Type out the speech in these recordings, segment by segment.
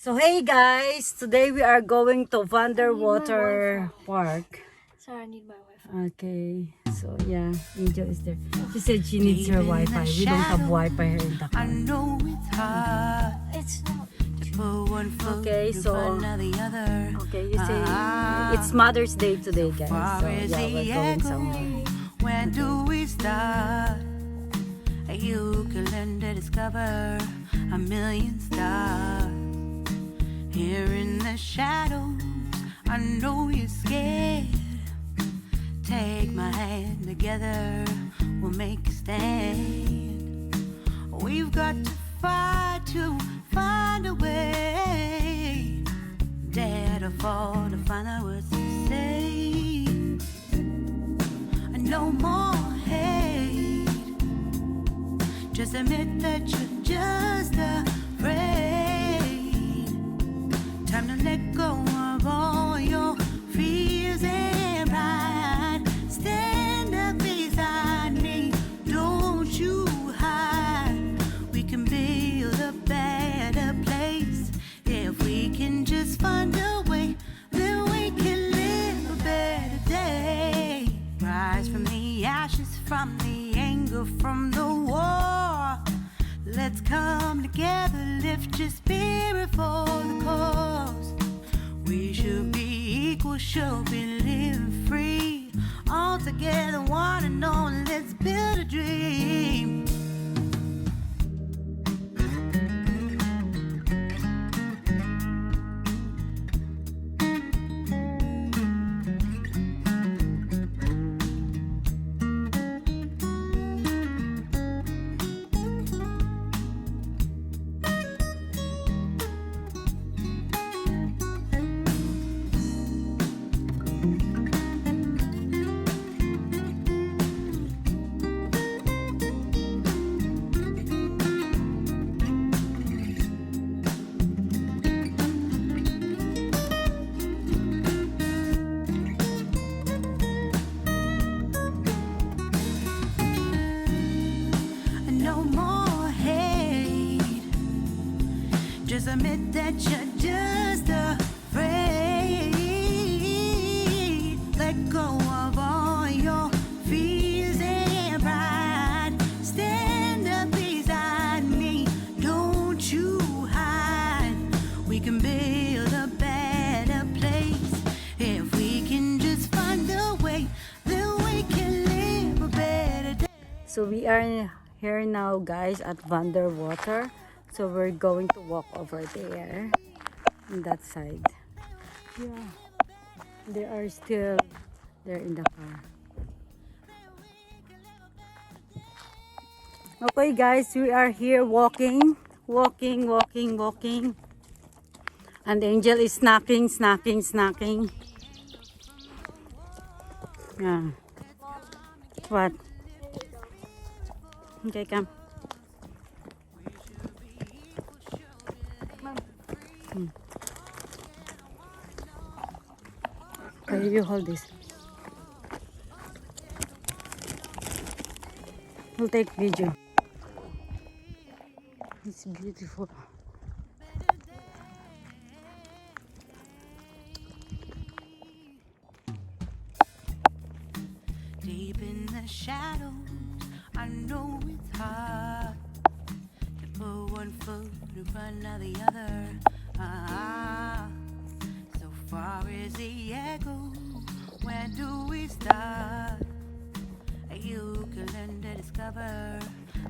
So hey guys, today we are going to Vanderwater Park. Sorry, I need my Wi-Fi. Okay, so yeah, Angel is there. She said she needs her Wi-Fi. We don't have Wi-Fi here in the car. I know it's hard It's not. to put one foot Okay, in so front of the other. okay, you say it's Mother's Day today, guys. Far So as yeah, the we're going echo, somewhere. where do we start? You can learn to discover a million stars. Here in the shadows, I know you're scared. Take my hand together, we'll make a stand. We've got to fight to find a way. Dare to fall to find out what to say. No more hate. Just admit that you're just afraid. Time to let go of all your fears and pride. Stand up beside me, don't you hide. We can build a better place. If we can just find a way, then we can live a better day. Rise from the ashes, from the anger, from the war. Let's come together, lift your spirit for the cause. We should be equal, should be living free. All together, one and all, let's build a dream. No more hate. Just admit that you're just afraid. Let go of all your fears and pride. Stand up beside me, don't you hide. We can build a better place. If we can just find a way, then we can live a better day. So we are here now, guys, at Vanderwater. So we're going to walk over there on that side. Yeah, they are still there in the car. Okay, guys, we are here walking. And Angel is snacking. Yeah. What? Okay, come. Okay, you hold this. We'll take video. It's beautiful. Deep in the shadows, I know it's hard to put one foot in front of the other. So far as the echo, where do we start? You can learn to discover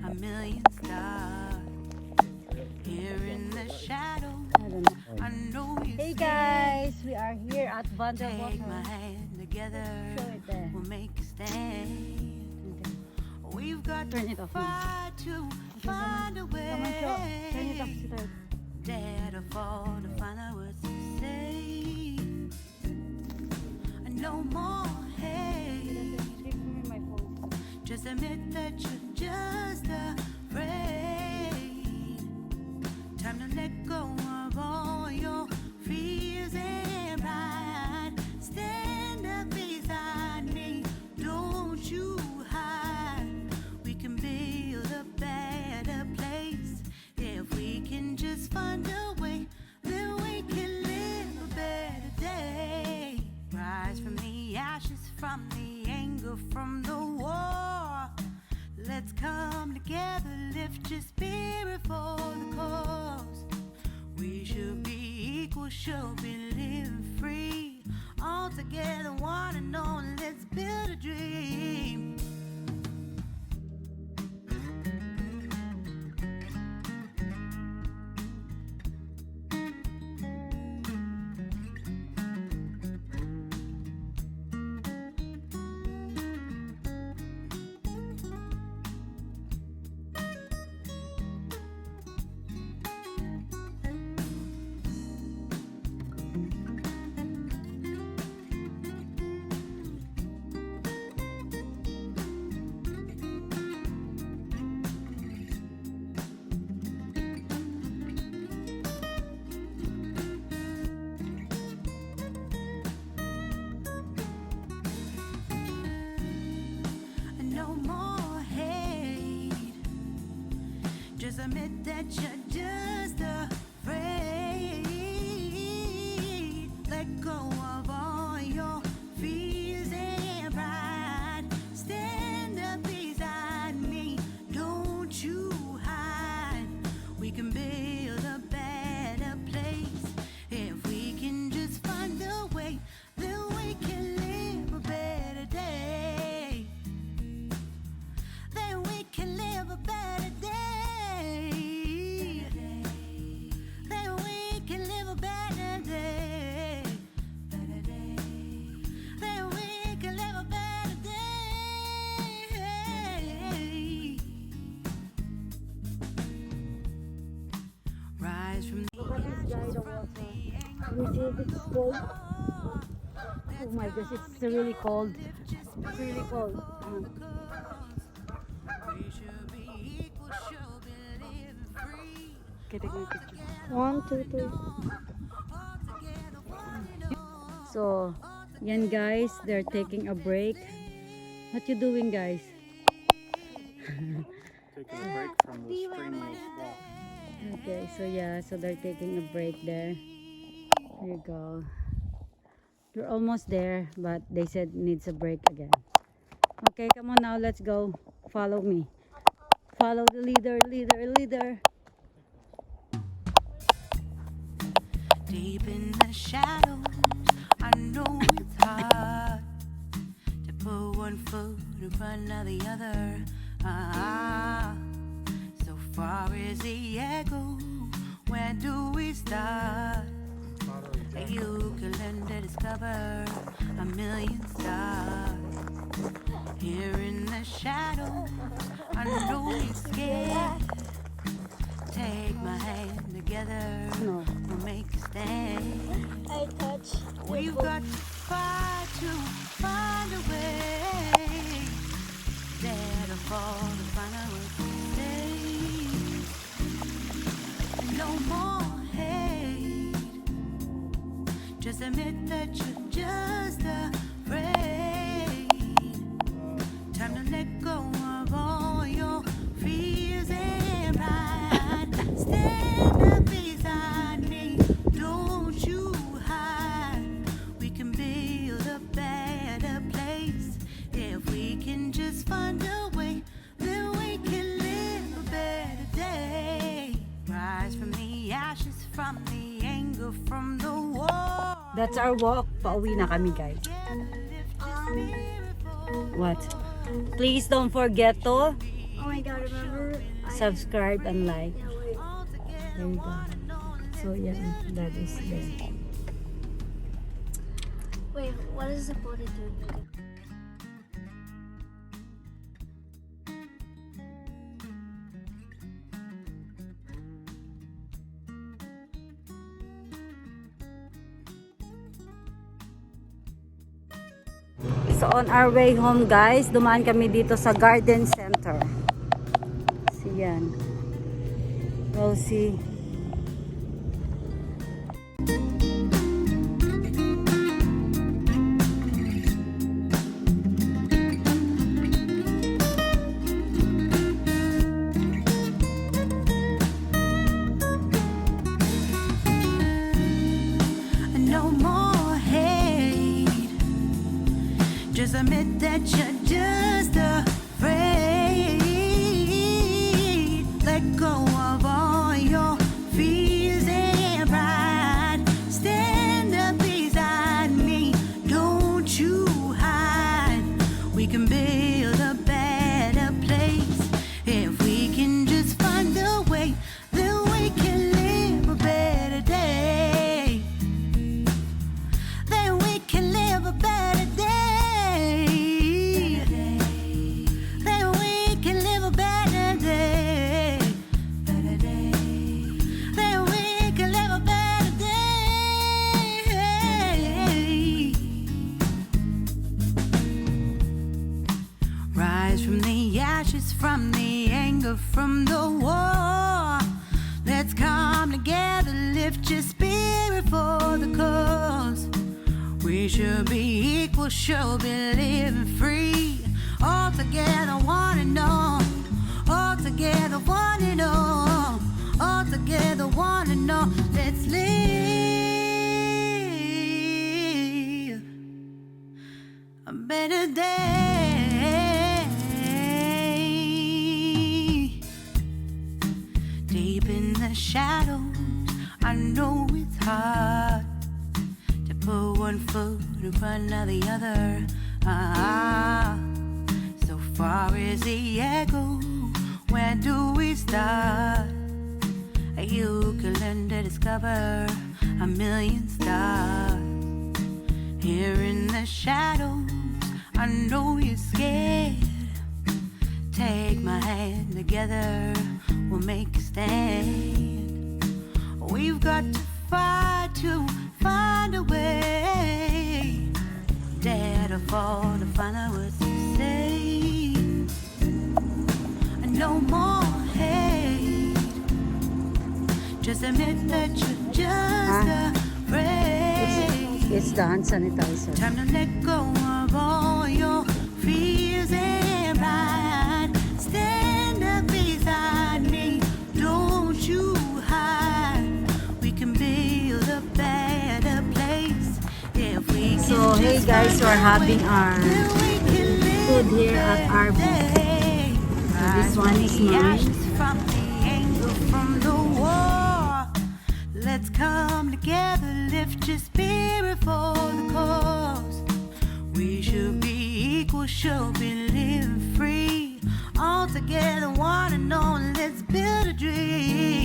a million stars. Here in the shadows, I don't know. I know you. Hey guys, we are here at Take my Vanderwater. hand together, Show it there. we'll make a stand. We've got Turn to it off. fight to find a way. Come on, show. Turn it off, sweetheart. Dare to fall to find out what to say. No more hate. Give me my phone. Just admit that you're just afraid. Time to let go of all your fears and pride. Stand up beside me, don't you hide. We can build a better place. If we can just find a way, then from the anger from the war. Let's come together, lift your spirit for the cause. We should be equal, should be living free. All together, one and all, let's build a dream. No more hate. Just admit that you're just afraid. Let go of all your fears and pride. Stand up beside me. Don't you hide. We can build a better place if we can just find a way. Then we can live a better day. Then we can live a better day. Then we can live a better day. Then we can live a better day. Rise from the You see, it's cold. Oh my gosh, it's really cold. It's really cold. Okay, take my picture. 1, 2, 3. So, yan guys, they're taking a break. What you doing, guys? Taking a break from the strenuous walk. Okay, so yeah, so they're taking a break there. There you go. You're almost there, but they said needs a break again. Okay, come on now, let's go. Follow me. Follow the leader, leader. Deep in the shadows, I know it's hard to put one foot in front of the other. So far as the echo, where do we start? You can learn to discover a million stars. Here in the shadows, I know you're scared. Take my hand together, No. we'll make a stand. I touch. We've got to fight to find a way. Dare to fall to find out what we say. No more hate. Just admit that you're just afraid. Time to let go of all your fears and pride. Stand up beside me. Don't you hide. We can build a better place if we can just find a way. Then we can live a better day. Rise from the ashes, from the anger, from the war. That's our walk. Pauwi na kami, guys. What? Please don't forget to Oh my god, remember? subscribe and like. Wait. There you go. So yeah, that is there. Wait, what is the photo do? So on our way home, guys, dumaan kami dito sa garden center. So yan. We'll see. Just admit that you're just afraid. Let go of all your fears and pride. Stand up beside me, don't you hide. We can build a better place if we can just find a way. Then we can live a better day. Then we can live a better day. Then we can live a better day. Then we can live a better day. Rise from the ashes, from the anger, from the war. Let's come together, lift your spirit for the cause. We should be equal, should be living free. All together, one and all. All together, one and all. All together, one and all. Let's live a better day. Deep in the shadows, I know it's hard to put one foot in front of the other. So far as the echo, where do we start? You can learn to discover a million stars. Here in the shadows, I know you're scared. Take my hand, together we'll make a stand. We've got to fight to find a way. Dare to fall to find out what to say. No more hate. Just admit that you're just afraid. It's the hand sanitizer. Time to let go of all your fears and pride. Stand up beside me, don't you hide. We can build a better place if we can. So hey guys, we're having our food here at Arby. So this one is mine. From the anger, from the war. Let's come together, lift your spirit for the cause. We should be equal, should be living free. All together, one and all, let's build a dream.